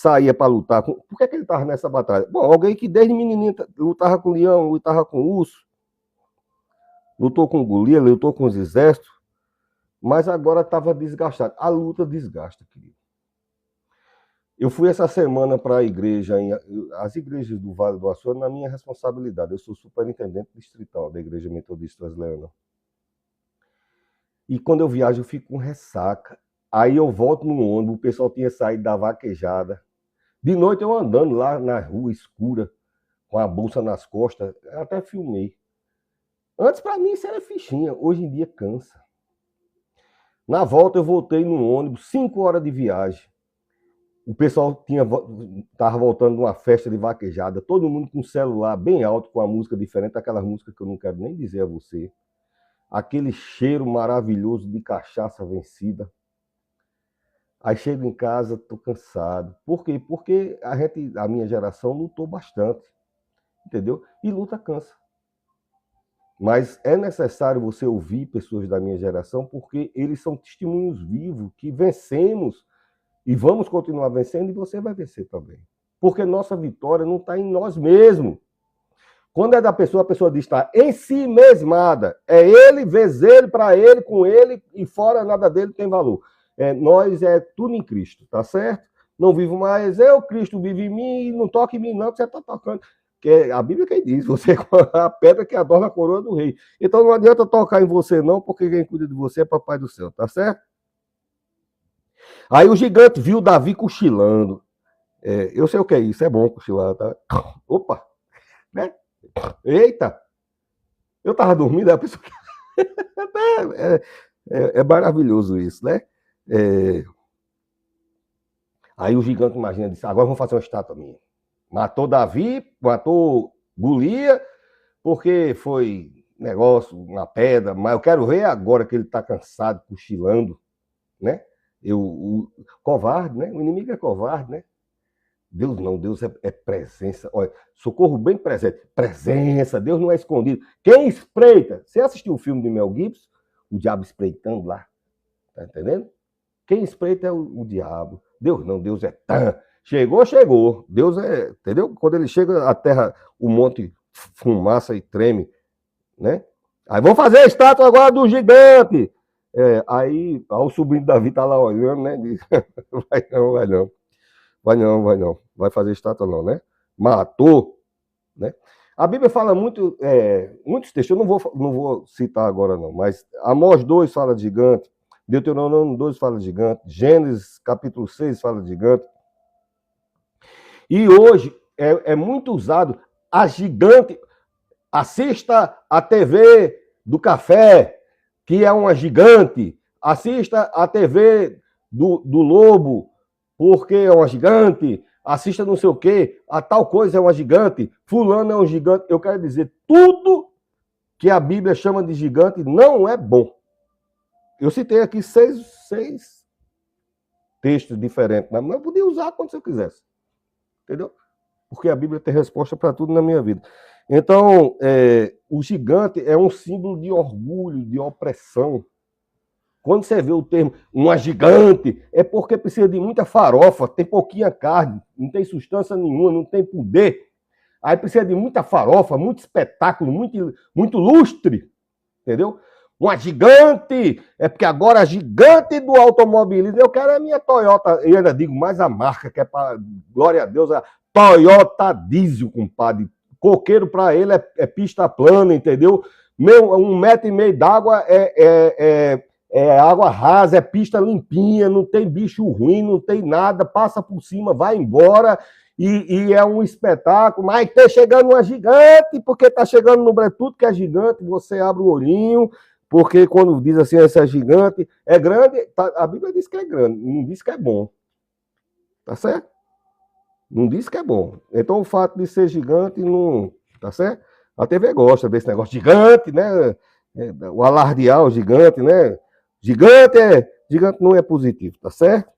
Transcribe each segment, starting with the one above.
saía para lutar. Por que ele estava nessa batalha? Bom, alguém que desde menininho lutava com leão, lutava com urso, lutou com Golias, lutou com os exércitos, mas agora estava desgastado. A luta desgasta, querido. Eu fui essa semana para a igreja, as igrejas do Vale do Açu, na minha responsabilidade. Eu sou superintendente distrital da Igreja Metodista Trasleana. E quando eu viajo, eu fico com ressaca. Aí eu volto no ônibus, o pessoal tinha saído da vaquejada. De noite eu andando lá na rua escura, com a bolsa nas costas, eu até filmei. Antes, para mim, isso era fichinha. Hoje em dia, cansa. Na volta, eu voltei no ônibus, 5 horas de viagem. O pessoal estava voltando de uma festa de vaquejada, todo mundo com o celular bem alto, com a música diferente, aquelas músicas que eu não quero nem dizer a você. Aquele cheiro maravilhoso de cachaça vencida. Aí chego em casa, tô cansado. Por quê? Porque a minha geração lutou bastante, entendeu? E luta cansa. Mas é necessário você ouvir pessoas da minha geração, porque eles são testemunhos vivos, que vencemos e vamos continuar vencendo, e você vai vencer também. Porque nossa vitória não está em nós mesmos. Quando é da pessoa, a pessoa diz está em si mesmada. É ele, vez ele, para ele, com ele, e fora nada dele tem valor. Nós é tudo em Cristo, tá certo? Não vivo mais eu, Cristo vive em mim, e não toque em mim não, que você está tocando. Que a Bíblia que diz, você é a pedra que adorna a coroa do rei. Então não adianta tocar em você não, porque quem cuida de você é Papai do céu, tá certo? Aí o gigante viu Davi cochilando. Eu sei o que é isso, é bom cochilar, tá? Opa! Né? Eita! Eu tava dormindo, a pessoa... é maravilhoso isso, né? Aí o gigante, imagina, disse, agora vamos fazer uma estátua minha. Matou Davi, matou Golias, porque foi negócio, uma pedra, mas eu quero ver agora que ele está cansado, cochilando, né? O covarde, né? O inimigo é covarde, né? Deus não, Deus é presença. Olha, socorro bem presente. Presença, Deus não é escondido. Quem espreita? Você assistiu o filme de Mel Gibson? O diabo espreitando lá. Tá entendendo? Quem espreita é o diabo. Deus não, Deus é tã. Chegou, chegou. Deus é, entendeu? Quando ele chega, a terra, o monte fumaça e treme, né? Aí vamos fazer a estátua agora do gigante. Aí o sobrinho Davi tá lá olhando, né? Diz, vai não, vai não. Vai não, vai não. Vai fazer estátua não, né? Matou, né? A Bíblia fala muito, muitos textos, eu não vou citar agora não, mas Amós 2 fala de gigante, Deuteronômio 2 fala de gigante, Gênesis capítulo 6 fala de gigante. E hoje é muito usado a gigante. Assista a TV do Café, que é uma gigante. Assista a TV do Lobo, porque é uma gigante. Assista não sei o quê, a tal coisa é uma gigante. Fulano é um gigante. Eu quero dizer, tudo que a Bíblia chama de gigante não é bom. Eu citei aqui seis textos diferentes, mas eu podia usar quando eu quisesse. Entendeu? Porque a Bíblia tem resposta para tudo na minha vida. Então, o gigante é um símbolo de orgulho, de opressão. Quando você vê o termo uma gigante, é porque precisa de muita farofa, tem pouquinha carne, não tem substância nenhuma, não tem poder. Aí precisa de muita farofa, muito espetáculo, muito lustre. Entendeu? Uma gigante, é porque agora a gigante do automobilismo, eu quero a minha Toyota, eu ainda digo mais a marca, que é para, glória a Deus, a Toyota Diesel, compadre. Coqueiro para ele é pista plana, entendeu? 1,5 metro d'água é água rasa, é pista limpinha, não tem bicho ruim, não tem nada, passa por cima, vai embora, e é um espetáculo, mas está chegando uma gigante, porque está chegando no Brasil, tudo que é gigante, você abre o olhinho, porque quando diz assim, essa é gigante, é grande, a Bíblia diz que é grande, não diz que é bom. Tá certo? Não diz que é bom. Então o fato de ser gigante não... Tá certo? A TV gosta desse negócio gigante, né? O alardear o gigante, né? Gigante não é positivo, tá certo?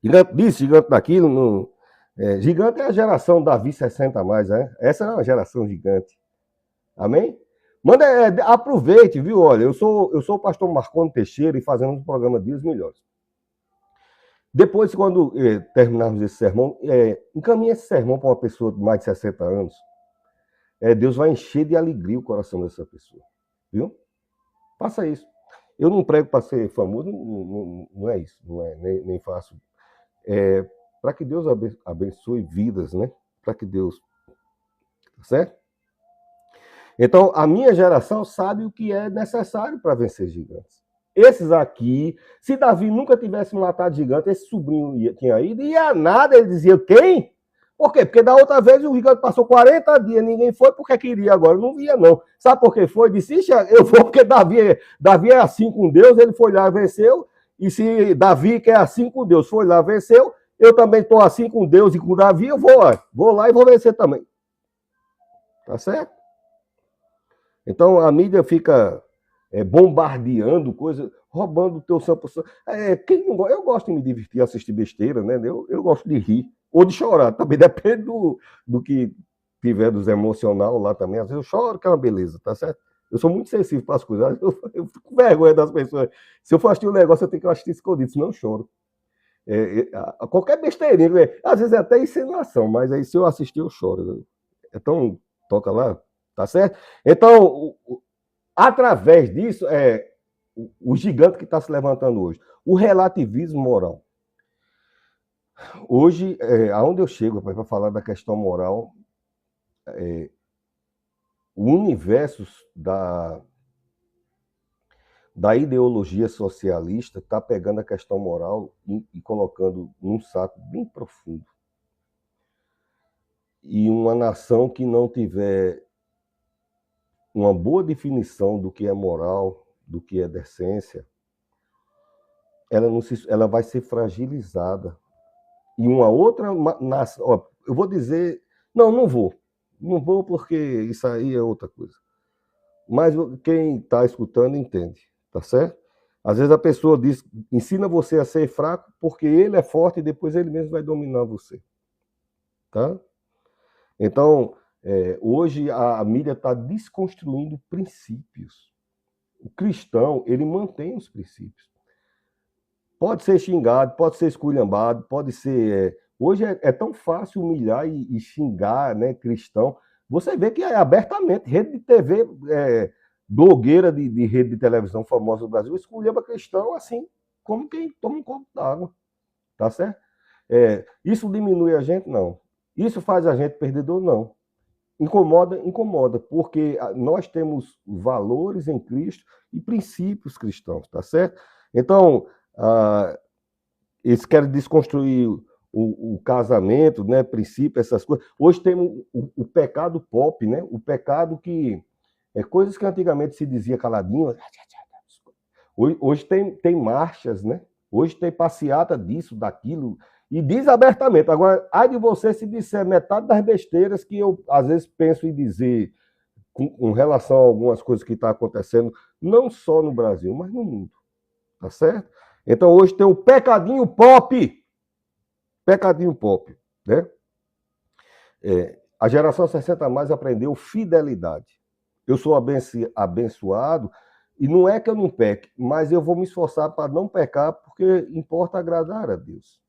Gigante disso, gigante daquilo. Não... gigante é a geração Davi 60 a mais, né? Essa é uma geração gigante. Amém? Aproveite, viu? Olha, eu sou o pastor Marconi Teixeira e fazendo um programa Dias Melhores. Depois, quando terminarmos esse sermão, encaminhe esse sermão para uma pessoa de mais de 60 anos. Deus vai encher de alegria o coração dessa pessoa. Viu? Faça isso. Eu não prego para ser famoso, não é isso. Não é, nem faço. Para que Deus abençoe vidas, né? Para que Deus... Tá certo? Então, a minha geração sabe o que é necessário para vencer gigantes. Esses aqui, se Davi nunca tivesse matado gigante, esse sobrinho tinha ido, e ia nada, ele dizia, quem? Por quê? Porque da outra vez o gigante passou 40 dias, ninguém foi porque queria, agora não via não. Sabe por que foi? Disse, eu vou porque Davi é assim com Deus, ele foi lá e venceu, e se Davi que é assim com Deus foi lá e venceu, eu também estou assim com Deus e com Davi, eu vou lá e vou vencer também. Tá certo? Então a mídia fica bombardeando coisas, roubando o teu 100%. Quem não gosta? Eu gosto de me divertir, assistir besteira, né? Eu gosto de rir ou de chorar, também depende do que tiver dos emocional lá também. Às vezes eu choro, que é uma beleza, tá certo? Eu sou muito sensível para as coisas, eu fico com vergonha das pessoas. Se eu for assistir um negócio, eu tenho que assistir escondido, senão eu choro. Qualquer besteirinha, às vezes é até insinuação, mas aí se eu assistir, eu choro. Então, toca lá, tá certo? Então, através disso, o gigante que está se levantando hoje, o relativismo moral. Hoje, aonde eu chego para falar da questão moral, o universo da ideologia socialista está pegando a questão moral e colocando num saco bem profundo. E uma nação que não tiver uma boa definição do que é moral, do que é decência, ela vai ser fragilizada. E uma outra nação... eu vou dizer... Não vou. Não vou porque isso aí é outra coisa. Mas quem está escutando entende, tá certo? Às vezes a pessoa ensina você a ser fraco porque ele é forte e depois ele mesmo vai dominar você. Tá? Então, hoje a mídia está desconstruindo princípios. O cristão, ele mantém os princípios. Pode ser xingado, pode ser esculhambado, pode ser... Hoje é tão fácil humilhar e xingar, né, cristão. Você vê que é abertamente, rede de TV, blogueira de rede de televisão famosa do Brasil, esculhamba cristão assim, como quem toma um copo d'água. Tá certo? Isso diminui a gente? Não. Isso faz a gente perdedor? Não. Incomoda, porque nós temos valores em Cristo e princípios cristãos, tá certo? Então, eles querem desconstruir o casamento, né, princípio, essas coisas. Hoje tem o pecado pop, né? O pecado que coisas que antigamente se dizia caladinho. Hoje tem marchas, né? Hoje tem passeata disso, daquilo, e diz abertamente. Agora, ai de você se disser metade das besteiras que eu às vezes penso em dizer com relação a algumas coisas que estão acontecendo, não só no Brasil, mas no mundo. Tá certo? Então hoje tem o pecadinho pop. Pecadinho pop, né? A geração 60 mais aprendeu fidelidade. Eu sou abençoado e não é que eu não peque, mas eu vou me esforçar para não pecar porque importa agradar a Deus.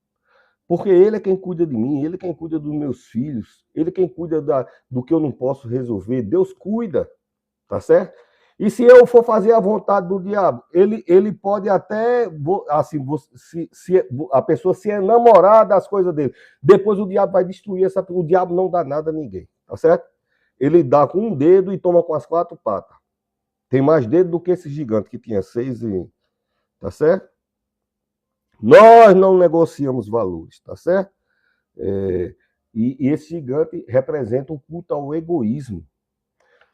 Porque Ele é quem cuida de mim, Ele é quem cuida dos meus filhos, Ele é quem cuida do que eu não posso resolver. Deus cuida, tá certo? E se eu for fazer a vontade do diabo, ele pode até, assim, se a pessoa se enamorar das coisas dele. Depois o diabo vai destruir o diabo não dá nada a ninguém, tá certo? Ele dá com um dedo e toma com as 4 patas. Tem mais dedo do que esse gigante que tinha 6 tá certo? Nós não negociamos valores, tá certo? E esse gigante representa um culto ao egoísmo.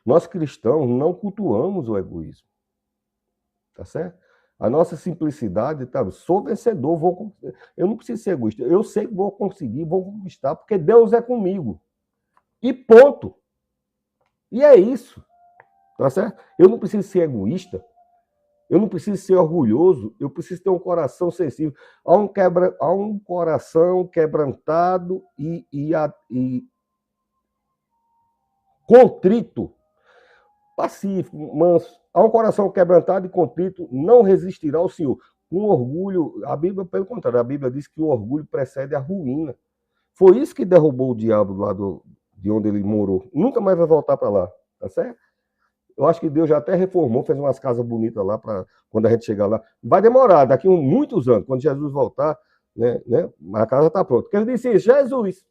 Nós cristãos não cultuamos o egoísmo. Tá certo? A nossa simplicidade, tá? Sou vencedor, eu não preciso ser egoísta. Eu sei que vou conseguir, vou conquistar, porque Deus é comigo. E ponto. E é isso. Tá certo? Eu não preciso ser egoísta. Eu não preciso ser orgulhoso. Eu preciso ter um coração sensível. Há um coração quebrantado e contrito. Pacífico, manso. Há um coração quebrantado e contrito, não resistirá ao Senhor. Um orgulho, a Bíblia, pelo contrário, a Bíblia diz que o orgulho precede a ruína. Foi isso que derrubou o diabo lá de onde ele morou. Nunca mais vai voltar para lá, tá certo? Eu acho que Deus já até reformou, fez umas casas bonitas lá para quando a gente chegar lá. Vai demorar, daqui muitos anos, quando Jesus voltar, né, a casa está pronta. Porque ele disse isso, Jesus.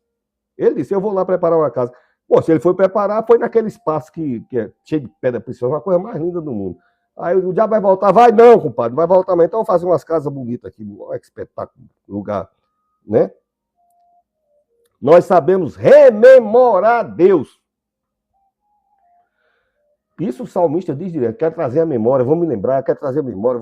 Ele disse, eu vou lá preparar uma casa. Pô, se ele foi preparar, foi naquele espaço que é cheio de pedra preciosa, uma coisa mais linda do mundo. Aí o diabo vai voltar, vai não, compadre, não vai voltar mais. Então vamos fazer umas casas bonitas aqui, olha que espetáculo, lugar, né? Nós sabemos rememorar Deus. Isso o salmista diz direto, quero trazer a memória, vou me lembrar, quero trazer a memória,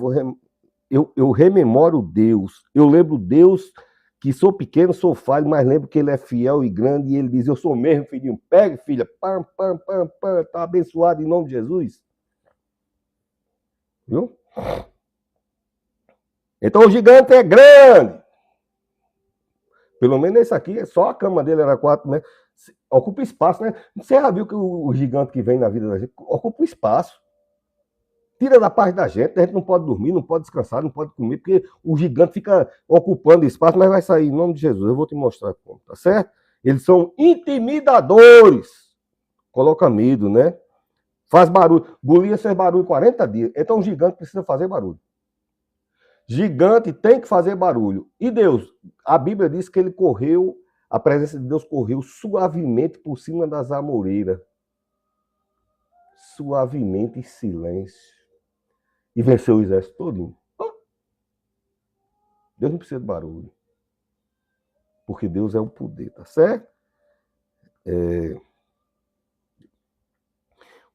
eu rememoro Deus, eu lembro Deus que sou pequeno, sou falho, mas lembro que ele é fiel e grande, e ele diz, eu sou mesmo, filhinho, pegue, filha, pam, pam, pam, pam, tá abençoado em nome de Jesus. Viu? Então o gigante é grande. Pelo menos esse aqui, só a cama dele era 4, né? Ocupa espaço, né? Você já viu que o gigante que vem na vida da gente ocupa espaço. Tira da parte da gente, a gente não pode dormir, não pode descansar, não pode comer, porque o gigante fica ocupando espaço, mas vai sair em nome de Jesus. Eu vou te mostrar como, tá certo? Eles são intimidadores. Coloca medo, né? Faz barulho. Golias fez barulho 40 dias. Então o gigante precisa fazer barulho. Gigante tem que fazer barulho. E Deus, a Bíblia diz que ele correu, a presença de Deus correu suavemente por cima das amoreiras. Suavemente em silêncio. E venceu o exército todo. Deus não precisa de barulho. Porque Deus é o poder, tá certo?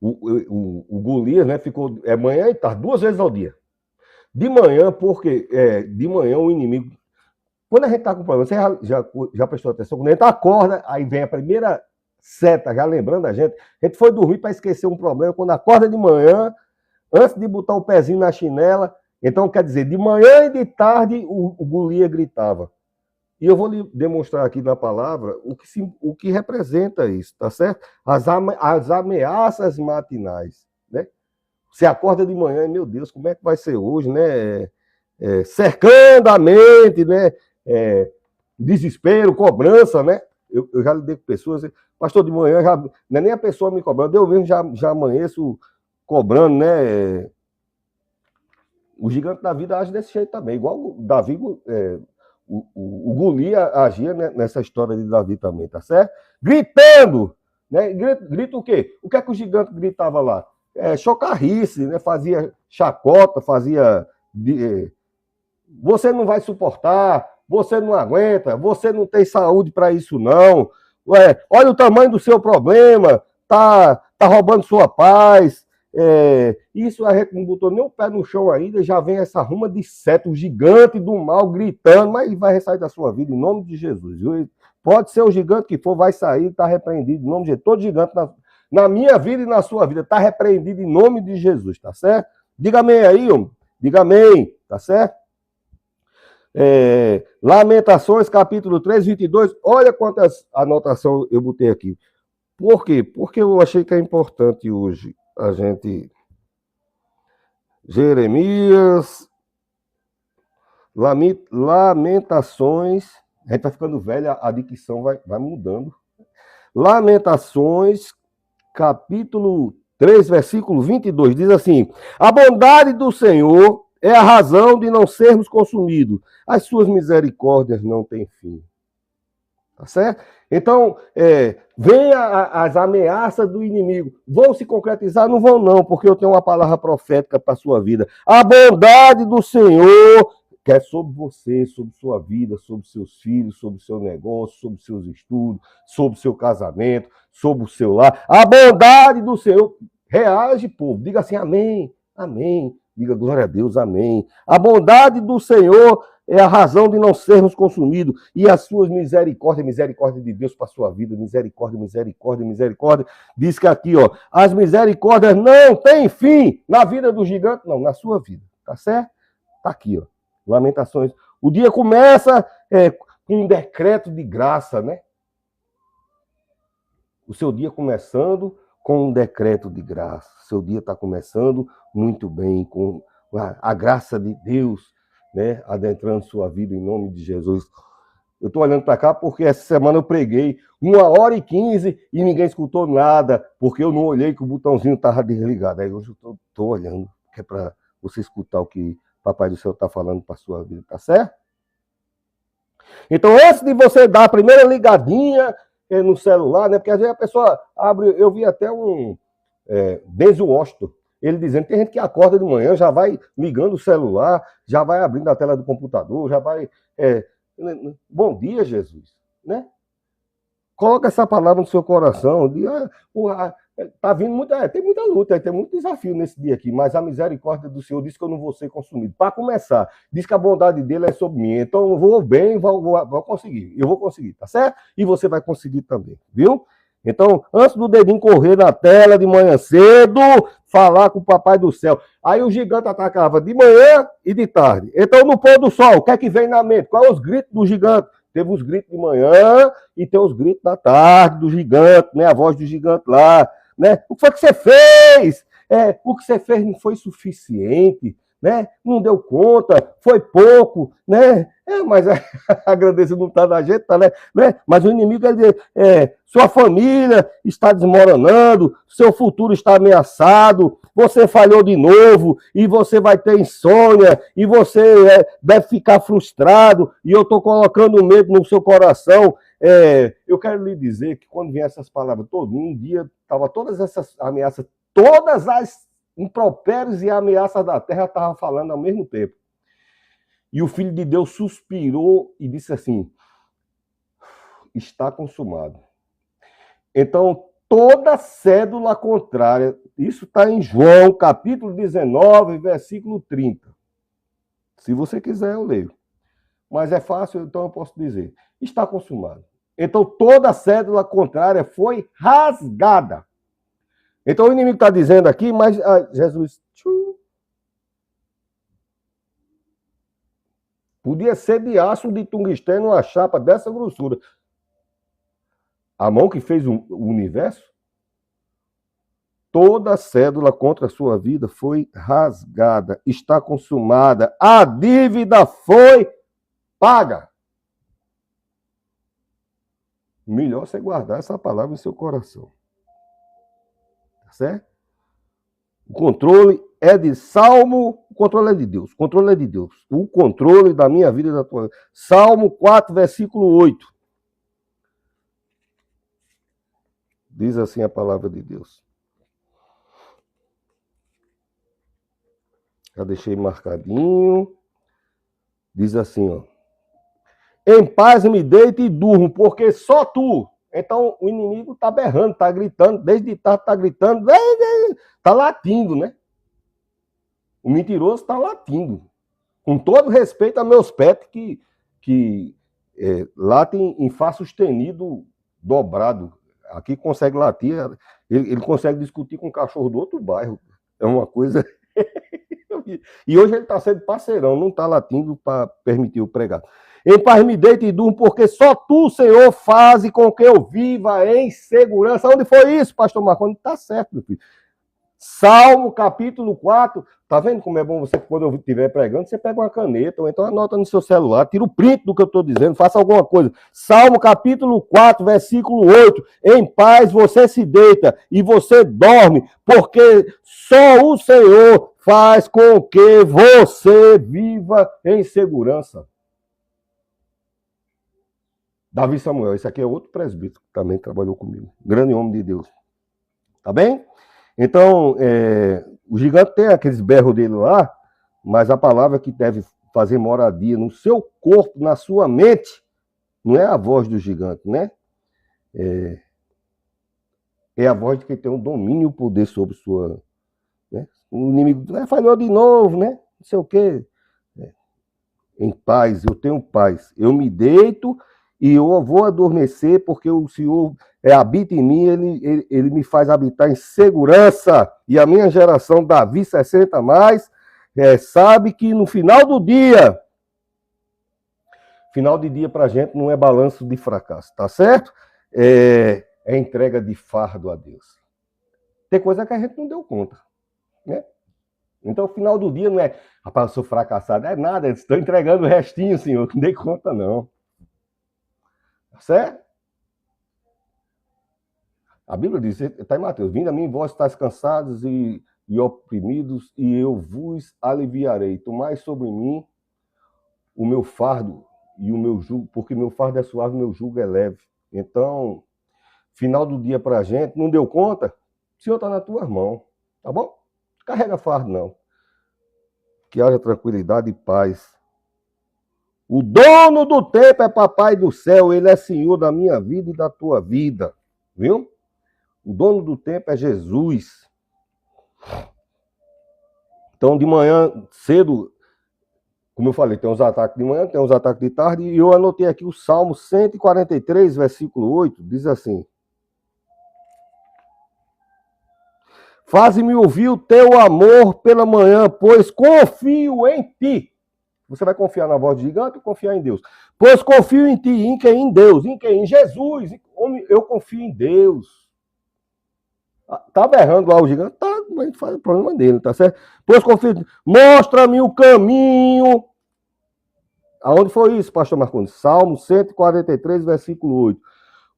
O Golias, né, ficou manhã e tarde, 2 vezes ao dia. De manhã, porque de manhã o inimigo... Quando a gente está com problema, você já prestou atenção? Quando a gente acorda, aí vem a primeira seta, já lembrando a gente foi dormir para esquecer um problema. Quando acorda de manhã, antes de botar o pezinho na chinela, então quer dizer, de manhã e de tarde o Golias gritava. E eu vou lhe demonstrar aqui na palavra o que representa isso, tá certo? As ameaças matinais, né? Você acorda de manhã, meu Deus, como é que vai ser hoje, né? Cercando a mente, né? Desespero, cobrança, né? Eu já lidei com pessoas, pastor, de manhã, não é nem a pessoa me cobrando, eu mesmo já amanheço cobrando, né? O gigante da vida age desse jeito também, igual o Davi, o Golias agia nessa história de Davi também, tá certo? Gritando, né? Grita o quê? O que é que o gigante gritava lá? Chocarrice, né? Fazia chacota, fazia... você não vai suportar, você não aguenta, você não tem saúde para isso não. Olha o tamanho do seu problema, tá roubando sua paz. Isso a gente não botou nem o pé no chão ainda, já vem essa ruma de seta, o gigante do mal gritando, mas ele vai sair da sua vida em nome de Jesus. Viu? Pode ser o gigante que for, vai sair, está repreendido em nome de Jesus. Todo gigante na minha vida e na sua vida está repreendido em nome de Jesus, tá certo? Diga amém aí, homem. Diga amém, tá certo? Lamentações, capítulo 3, 22. Olha quantas anotações eu botei aqui. Por quê? Porque eu achei que é importante hoje a gente... Jeremias, Lamentações, a gente vai ficando velho, a dicção vai mudando. Lamentações, capítulo 3, versículo 22, diz assim: a bondade do Senhor é a razão de não sermos consumidos, as suas misericórdias não têm fim. Tá certo? Então, vem as ameaças do inimigo. Vão se concretizar? Não vão não, porque eu tenho uma palavra profética para a sua vida. A bondade do Senhor, que é sobre você, sobre sua vida, sobre seus filhos, sobre o seu negócio, sobre seus estudos, sobre o seu casamento, sobre o seu lar. A bondade do Senhor. Reage, povo. Diga assim, amém, amém. Diga glória a Deus, amém. A bondade do Senhor é a razão de não sermos consumidos. E as suas misericórdias, misericórdia de Deus para a sua vida, misericórdia, misericórdia, misericórdia. Diz que aqui, ó, as misericórdias não têm fim na vida do gigante, não, na sua vida. Tá certo? Tá aqui, ó. Lamentações. O dia começa com um decreto de graça, né? O seu dia começando com um decreto de graça. Seu dia está começando muito bem, com a graça de Deus, né, adentrando sua vida em nome de Jesus. Eu estou olhando para cá porque essa semana eu preguei 1h15 e ninguém escutou nada, porque eu não olhei que o botãozinho estava desligado. Aí hoje eu estou olhando, que é para você escutar o que o Papai do Céu está falando para a sua vida, tá certo? Então, antes de você dar a primeira ligadinha no celular, né? Porque às vezes a pessoa abre, eu vi até Denzel Washington, ele dizendo que tem gente que acorda de manhã, já vai ligando o celular, já vai abrindo a tela do computador, já vai... bom dia, Jesus, né? Coloca essa palavra no seu coração. Tá vindo tem muita luta, tem muito desafio nesse dia aqui, mas a misericórdia do Senhor diz que eu não vou ser consumido. Para começar, diz que a bondade dele é sobre mim. Então eu vou bem, vou conseguir. Eu vou conseguir, tá certo? E você vai conseguir também, viu? Então, antes do dedinho correr na tela de manhã cedo, falar com o Papai do Céu. Aí o gigante atacava de manhã e de tarde. Então, no pôr do sol, o que é que vem na mente? Quais os gritos do gigante? Teve os gritos de manhã e tem os gritos da tarde do gigante, né? A voz do gigante lá, né? O que foi que você fez? O que você fez não foi suficiente, né? Não deu conta, foi pouco, né? Mas a grandeza não está na gente, tá, né? Mas o inimigo, ele sua família está desmoronando, seu futuro está ameaçado, você falhou de novo, e você vai ter insônia, e você deve ficar frustrado, e eu estou colocando medo no seu coração. Eu quero lhe dizer que quando vem essas palavras, um dia estava todas essas ameaças, todas as impropérios e ameaças da terra estavam falando ao mesmo tempo. E o Filho de Deus suspirou e disse assim: está consumado. Então, toda cédula contrária, isso está em João, capítulo 19, versículo 30. Se você quiser, eu leio. Mas é fácil, então eu posso dizer: está consumado. Então, toda cédula contrária foi rasgada. Então, o inimigo está dizendo aqui, mas Jesus... Podia ser de aço de tungstênio, uma chapa dessa grossura. A mão que fez o universo, toda a cédula contra a sua vida foi rasgada, está consumada, a dívida foi paga. Melhor você guardar essa palavra em seu coração. Tá certo? O controle é de Salmo, o controle é de Deus. O controle é de Deus. O controle da minha vida e da tua vida. Salmo 4, versículo 8. Diz assim a palavra de Deus. Já deixei marcadinho. Diz assim, ó: em paz me deito e durmo, porque só tu. Então o inimigo está berrando, está gritando, desde tarde está gritando, está latindo, né? O mentiroso está latindo. Com todo respeito a meus pets que latem em Fá sustenido dobrado. Aqui consegue latir, ele consegue discutir com o cachorro do outro bairro. É uma coisa... E hoje ele está sendo parceirão, não está latindo para permitir o pregado. Em paz me deito e durmo, porque só tu, Senhor, faz com que eu viva em segurança. Onde foi isso, pastor Marconi? Está certo, meu filho. Salmo, capítulo 4. Tá vendo como é bom você, quando eu estiver pregando, você pega uma caneta, ou então anota no seu celular, tira o print do que eu estou dizendo, faça alguma coisa. Salmo, capítulo 4, versículo 8. Em paz você se deita e você dorme, porque só o Senhor faz com que você viva em segurança. Davi Samuel, esse aqui é outro presbítero que também trabalhou comigo. Grande homem de Deus. Tá bem? Então, o gigante tem aqueles berros dele lá, mas a palavra que deve fazer moradia no seu corpo, na sua mente, não é a voz do gigante, né? É a voz de quem tem o domínio e o poder sobre sua... Né? O inimigo falhou de novo, né? Não sei o quê. Em paz, eu tenho paz. Eu me deito e eu vou adormecer, porque o Senhor habita em mim, ele me faz habitar em segurança. E a minha geração, Davi 60 mais, sabe que no final do dia para a gente não é balanço de fracasso, tá certo? É entrega de fardo a Deus. Tem coisa que a gente não deu conta, né? Então, o final do dia não é, rapaz, eu sou fracassado. É nada, eles estão entregando o restinho, senhor. Não dei conta, não. Certo? A Bíblia diz, está em Mateus, vindo a mim, vós estáis cansados e oprimidos, e eu vos aliviarei. Tomai sobre mim o meu fardo e o meu jugo, porque meu fardo é suave, meu jugo é leve. Então, final do dia para a gente, não deu conta? O Senhor está nas tuas mãos, tá bom? Carrega fardo, não. Que haja tranquilidade e paz. O dono do tempo é papai do céu, ele é senhor da minha vida e da tua vida, viu? O dono do tempo é Jesus. Então, de manhã cedo, como eu falei, tem uns ataques de manhã, tem uns ataques de tarde, e eu anotei aqui o Salmo 143, versículo 8, diz assim: Faze-me ouvir o teu amor pela manhã, pois confio em ti. Você vai confiar na voz do gigante ou confiar em Deus? Pois confio em ti, em quem? Em Deus. Em quem? Em Jesus. Eu confio em Deus. Tá berrando lá o gigante? Tá, mas faz o problema dele, tá certo? Pois confio. Mostra-me o caminho. Aonde foi isso, pastor Marcondes? Salmo 143, versículo 8.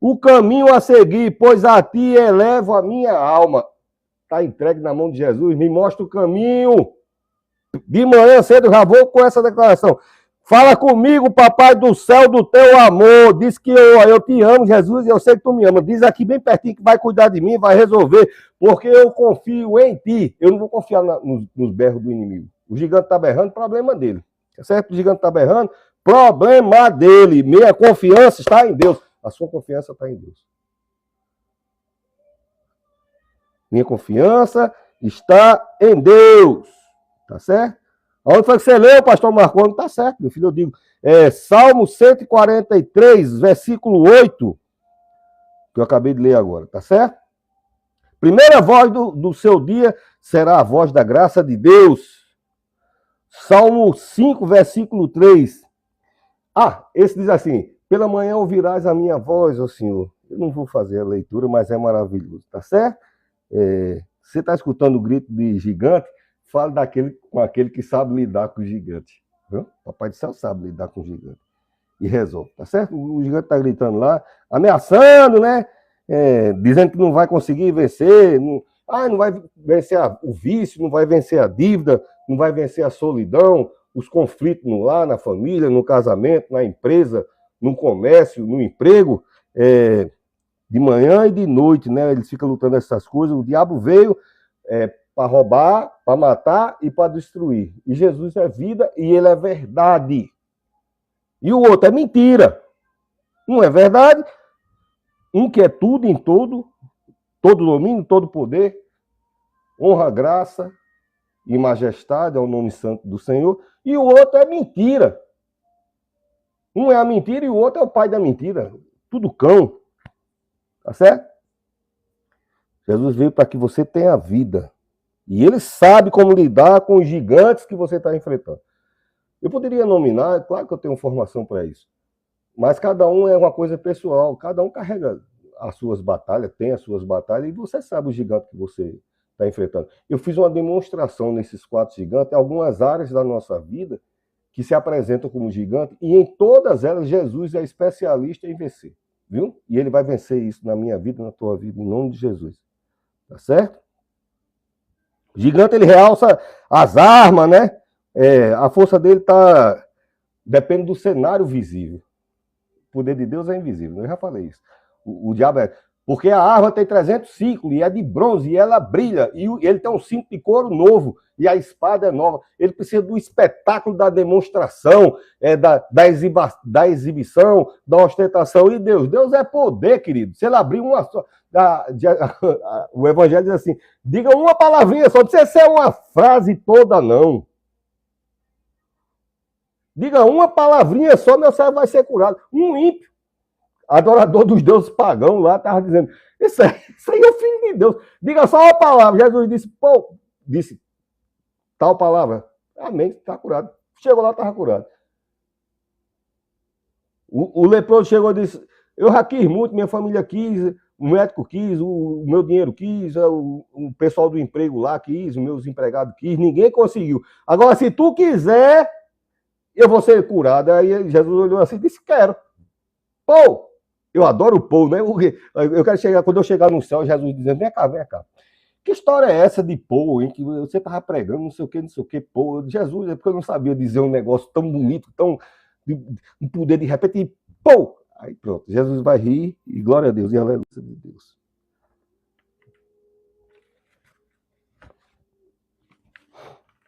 O caminho a seguir, pois a ti elevo a minha alma. Está entregue na mão de Jesus, me mostra o caminho. De manhã cedo eu já vou com essa declaração. Fala comigo, papai do céu, do teu amor. Diz que eu te amo, Jesus, e eu sei que tu me ama. Diz aqui bem pertinho que vai cuidar de mim, vai resolver, porque eu confio em ti. Eu não vou confiar nos berros do inimigo. O gigante está berrando, problema dele. Tá certo? O gigante está berrando, problema dele. Minha confiança está em Deus. A sua confiança está em Deus. Minha confiança está em Deus. Tá certo? Onde foi que você leu, pastor Marconi? Tá certo, meu filho, eu digo. Salmo 143, versículo 8, que eu acabei de ler agora, tá certo? Primeira voz do seu dia será a voz da graça de Deus. Salmo 5, versículo 3. Esse diz assim: pela manhã ouvirás a minha voz, ó Senhor. Eu não vou fazer a leitura, mas é maravilhoso, tá certo? Você está escutando o grito de gigante? Fale com aquele que sabe lidar com o gigante. Viu? Papai do céu sabe lidar com o gigante. E resolve, tá certo? O gigante está gritando lá, ameaçando, né? Dizendo que não vai conseguir vencer. Não vai vencer o vício, não vai vencer a dívida, não vai vencer a solidão, os conflitos no lar, na família, no casamento, na empresa, no comércio, no emprego. De manhã e de noite, né? Eles ficam lutando essas coisas. O diabo veio para roubar, para matar e para destruir. E Jesus é vida e ele é verdade. E o outro é mentira. Um é verdade, um que é tudo em todo domínio, todo poder, honra, graça e majestade ao nome santo do Senhor. E o outro é mentira. Um é a mentira e o outro é o pai da mentira. Tudo cão. Tá certo? Jesus veio para que você tenha vida. E ele sabe como lidar com os gigantes que você está enfrentando. Eu poderia nominar, claro que eu tenho formação para isso. Mas cada um é uma coisa pessoal. Cada um carrega as suas batalhas, tem as suas batalhas, e você sabe o gigante que você está enfrentando. Eu fiz uma demonstração nesses 4 gigantes, em algumas áreas da nossa vida, que se apresentam como gigante, e em todas elas Jesus é especialista em vencer. Viu? E ele vai vencer isso na minha vida, na tua vida, em nome de Jesus. Tá certo? O gigante, ele realça as armas, né? A força dele depende do cenário visível. O poder de Deus é invisível, eu já falei isso. O diabo porque a arma tem 300 ciclos e é de bronze e ela brilha. E ele tem um cinto de couro novo e a espada é nova. Ele precisa do espetáculo da demonstração, da exibição, da ostentação. E Deus é poder, querido. Se ele abrir uma só... o evangelho diz assim, diga uma palavrinha só, não precisa ser uma frase toda, não. Diga uma palavrinha só, meu servo vai ser curado. Um ímpio, adorador dos deuses pagãos lá, estava dizendo, isso aí é o filho de Deus. Diga só uma palavra. Jesus disse tal palavra. Amém, está curado. Chegou lá, estava curado. O leproso chegou e disse, eu já quis muito, minha família quis, o médico quis, o meu dinheiro quis, o pessoal do emprego lá quis, os meus empregados quis, ninguém conseguiu. Agora, se tu quiser, eu vou ser curado. Aí Jesus olhou assim e disse, quero. Pô, eu adoro o povo, né? Eu quero chegar, quando eu chegar no céu, Jesus dizendo, vem cá, vem cá. Que história é essa de pô, hein? Que você estava pregando, não sei o que, pô. Jesus, é porque eu não sabia dizer um negócio tão bonito, tão um poder de repente, pô! Aí pronto, Jesus vai rir e glória a Deus, e aleluia de Deus.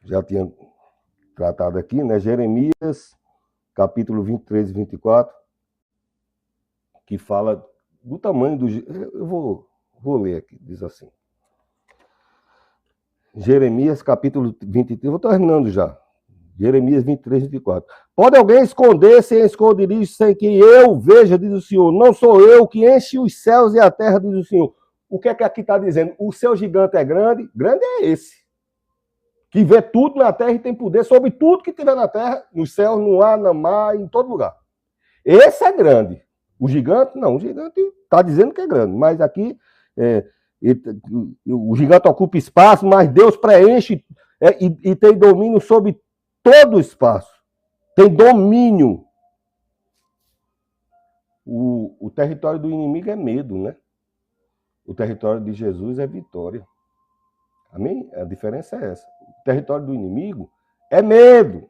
Já tinha tratado aqui, né? Jeremias, capítulo 23 e 24, que fala do tamanho do... Eu vou ler aqui, diz assim. Jeremias, capítulo 23, vou terminando já. Jeremias 23, 24. Pode alguém esconder-se em esconderijo sem que eu veja, diz o Senhor. Não sou eu que enche os céus e a terra, diz o Senhor. O que é que aqui está dizendo? O seu gigante é grande? Grande é esse. Que vê tudo na terra e tem poder sobre tudo que tiver na terra, nos céus, no ar, no mar, em todo lugar. Esse é grande. O gigante, não. O gigante está dizendo que é grande. Mas aqui, o gigante ocupa espaço, mas Deus preenche e tem domínio sobre todo o espaço. Tem domínio. O território do inimigo é medo, né? O território de Jesus é vitória. Amém? A diferença é essa. O território do inimigo é medo.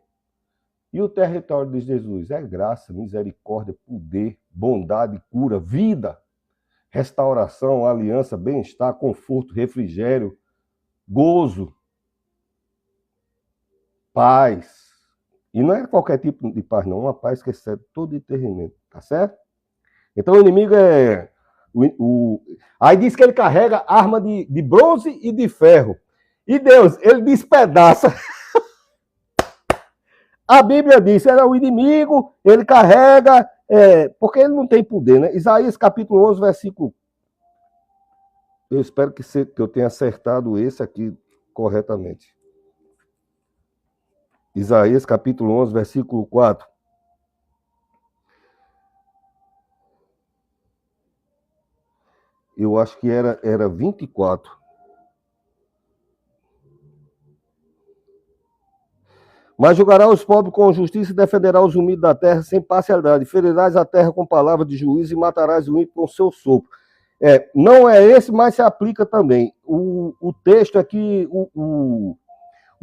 E o território de Jesus é graça, misericórdia, poder, bondade, cura, vida, restauração, aliança, bem-estar, conforto, refrigério, gozo, paz. E não é qualquer tipo de paz, não. Uma paz que excede todo entendimento. Tá certo? Então o inimigo é... Aí diz que ele carrega arma de bronze e de ferro. E Deus, ele despedaça. A Bíblia diz, era o inimigo, ele carrega, porque ele não tem poder, né? Isaías capítulo 11, versículo... Eu espero que eu tenha acertado esse aqui corretamente. Isaías capítulo 11, versículo 4. Eu acho que era 24. Mas julgará os pobres com justiça e defenderá os humildes da terra sem parcialidade. Ferirás a terra com palavra de juízo e matarás o ímpio com seu sopro. Não é esse, mas se aplica também. O texto aqui, o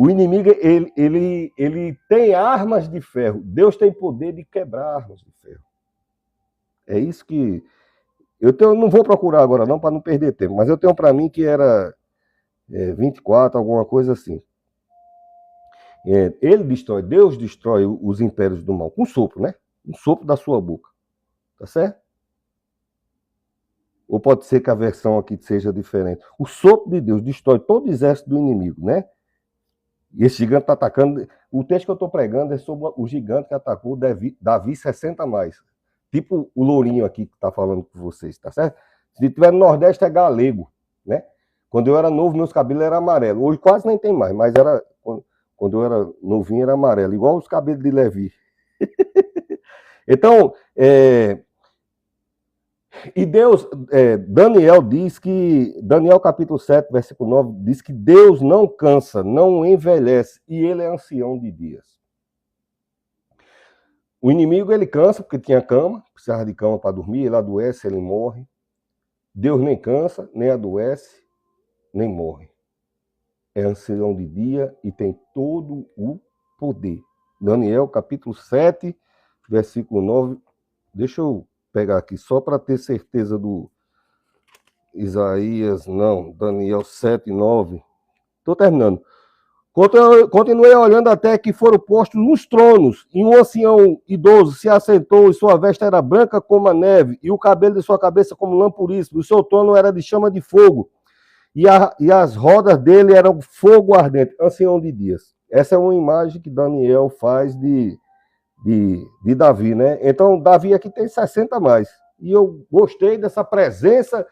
inimigo, ele tem armas de ferro. Deus tem poder de quebrar armas de ferro. É isso que... não vou procurar agora não, para não perder tempo, mas eu tenho para mim que era 24, alguma coisa assim. Deus destrói os impérios do mal com sopro, né? Um sopro da sua boca. Tá certo? Ou pode ser que a versão aqui seja diferente. O sopro de Deus destrói todo o exército do inimigo, né? E esse gigante está atacando... O texto que eu estou pregando é sobre o gigante que atacou Davi 60 mais. Tipo o lourinho aqui que está falando com vocês, tá certo? Se tiver no Nordeste é galego, né? Quando eu era novo, meus cabelos eram amarelos. Hoje quase nem tem mais, mas era... Quando eu era novinho, era amarelo, igual os cabelos de Levi. Então, e Deus, Daniel diz que, Daniel capítulo 7, versículo 9, diz que Deus não cansa, não envelhece, e ele é ancião de dias. O inimigo, ele cansa, porque tinha cama, precisava de cama para dormir, ele adoece, ele morre. Deus nem cansa, nem adoece, nem morre. É ancião de dia e tem todo o poder. Daniel, capítulo 7, versículo 9. Deixa eu pegar aqui, só para ter certeza do Isaías, não, Daniel 7, 9. Estou terminando. Continuei olhando até que foram postos nos tronos, e um ancião idoso se assentou, e sua veste era branca como a neve, e o cabelo de sua cabeça como lampuríssimo, o seu trono era de chama de fogo. E as rodas dele eram fogo ardente, ancião de dias. Essa é uma imagem que Daniel faz de Davi, né? Então, Davi aqui tem 60 mais. E eu gostei dessa presença,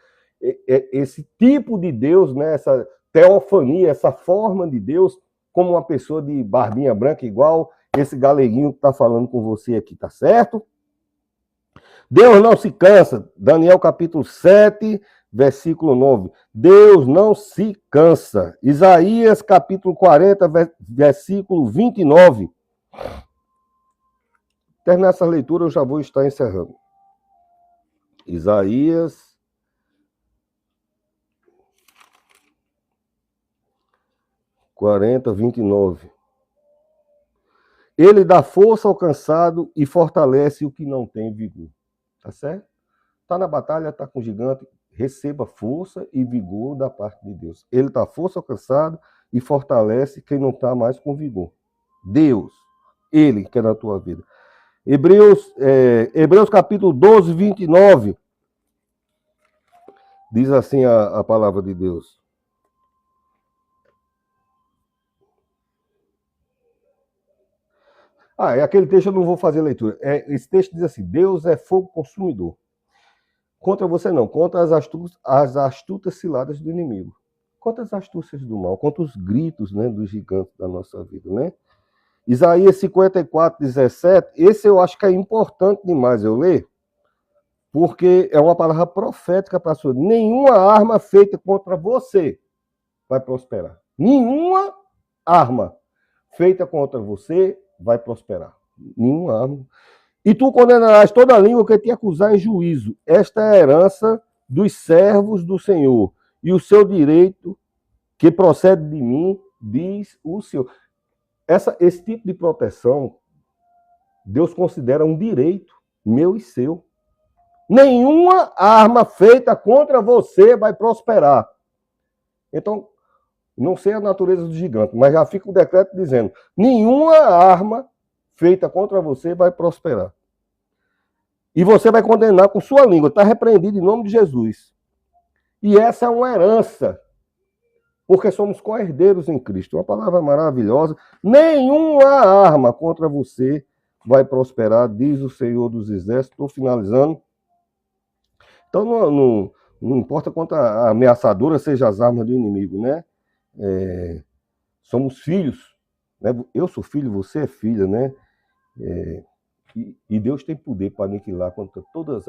esse tipo de Deus, né? Essa teofania, essa forma de Deus, como uma pessoa de barbinha branca, igual esse galeguinho que está falando com você aqui, tá certo? Deus não se cansa. Daniel capítulo 7, versículo 9. Deus não se cansa. Isaías, capítulo 40, versículo 29. Terminar essa leitura, eu já vou estar encerrando. Isaías 40, 29. Ele dá força ao cansado e fortalece o que não tem vigor. Tá certo? Está na batalha, está com o gigante, receba força e vigor da parte de Deus. Ele dá força ao cansado e fortalece quem não está mais com vigor. Deus, Ele que é na tua vida. Hebreus capítulo 12, 29. Diz assim a palavra de Deus. É aquele texto, eu não vou fazer leitura. Esse texto diz assim: Deus é fogo consumidor. Contra você não, contra as astutas ciladas do inimigo. Contra as astúcias do mal, contra os gritos, né, dos gigantes da nossa vida, né? Isaías 54, 17, esse eu acho que é importante demais eu ler, porque é uma palavra profética para a sua. Nenhuma arma feita contra você vai prosperar. Nenhuma arma feita contra você vai prosperar. Nenhuma arma. E tu condenarás toda língua que te acusar em juízo. Esta é a herança dos servos do Senhor, e o seu direito que procede de mim, diz o Senhor. Esse tipo de proteção, Deus considera um direito meu e seu. Nenhuma arma feita contra você vai prosperar. Então, não sei a natureza do gigante, mas já fica o decreto dizendo: nenhuma arma feita contra você vai prosperar. E você vai condenar com sua língua. Está repreendido em nome de Jesus. E essa é uma herança, porque somos co-herdeiros em Cristo. Uma palavra maravilhosa. Nenhuma arma contra você vai prosperar, diz o Senhor dos Exércitos. Estou finalizando. Então, não importa quanto ameaçadora sejam as armas do inimigo, né? Somos filhos. Né? Eu sou filho, você é filha, né? E Deus tem poder para aniquilar contra todas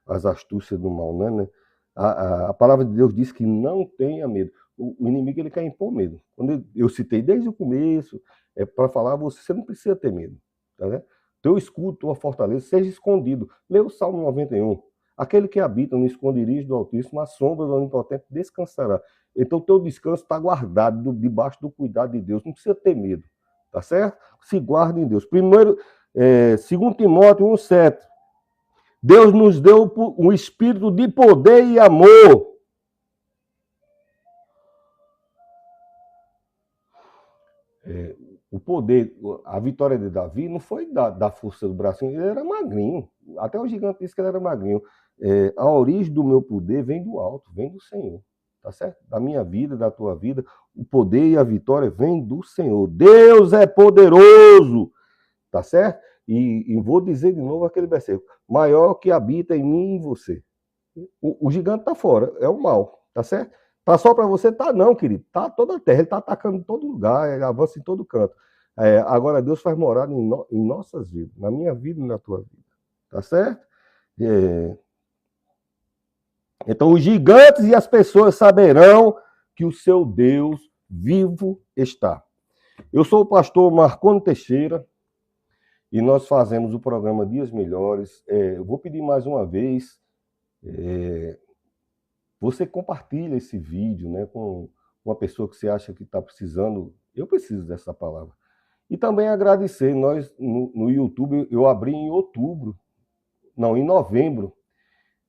as astúcias do mal, né? A palavra de Deus diz que não tenha medo. O inimigo, ele quer impor medo. Quando eu citei desde o começo, é para falar a você não precisa ter medo. Tá, né? Teu escudo, tua fortaleza, seja escondido. Lê o Salmo 91. Aquele que habita no esconderijo do Altíssimo, a sombra do Onipotente descansará. Então, teu descanso está guardado debaixo do cuidado de Deus. Não precisa ter medo. Tá certo? Se guarda em Deus. 2 Timóteo 1,7. Deus nos deu um espírito de poder e amor. O poder, a vitória de Davi não foi da força do bracinho, ele era magrinho. Até o gigante disse que ele era magrinho. A origem do meu poder vem do alto, vem do Senhor. Tá certo? Da minha vida, da tua vida, o poder e a vitória vem do Senhor. Deus é poderoso. Tá certo? E vou dizer de novo aquele versículo: maior que habita em mim e em você. O gigante está fora, é o mal, tá certo? Tá só para você? Tá não, querido. Tá toda a terra, ele tá atacando em todo lugar, ele avança em todo canto. Agora Deus faz morada em nossas vidas, na minha vida e na tua vida. Tá certo? Então os gigantes e as pessoas saberão que o seu Deus vivo está. Eu sou o pastor Marconi Teixeira, e nós fazemos o programa Dias Melhores. Eu vou pedir mais uma vez, você compartilha esse vídeo, né, com uma pessoa que você acha que está precisando. Eu preciso dessa palavra. E também agradecer, nós no YouTube, eu abri em novembro,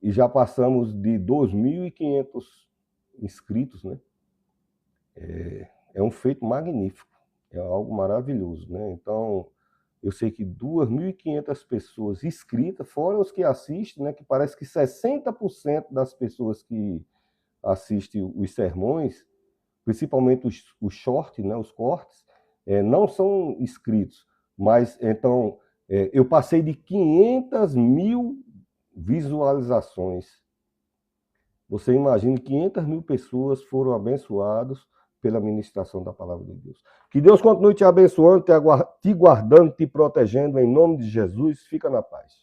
e já passamos de 2.500 inscritos, né? É um feito magnífico, é algo maravilhoso, né? Então, eu sei que 2.500 pessoas inscritas, fora os que assistem, né? Que parece que 60% das pessoas que assistem os sermões, principalmente os shorts, né? Os cortes, não são inscritos. Mas, então, eu passei de 500 mil visualizações. Você imagina, 500 mil pessoas foram abençoadas pela ministração da palavra de Deus. Que Deus continue te abençoando, te guardando, te protegendo, em nome de Jesus. Fica na paz.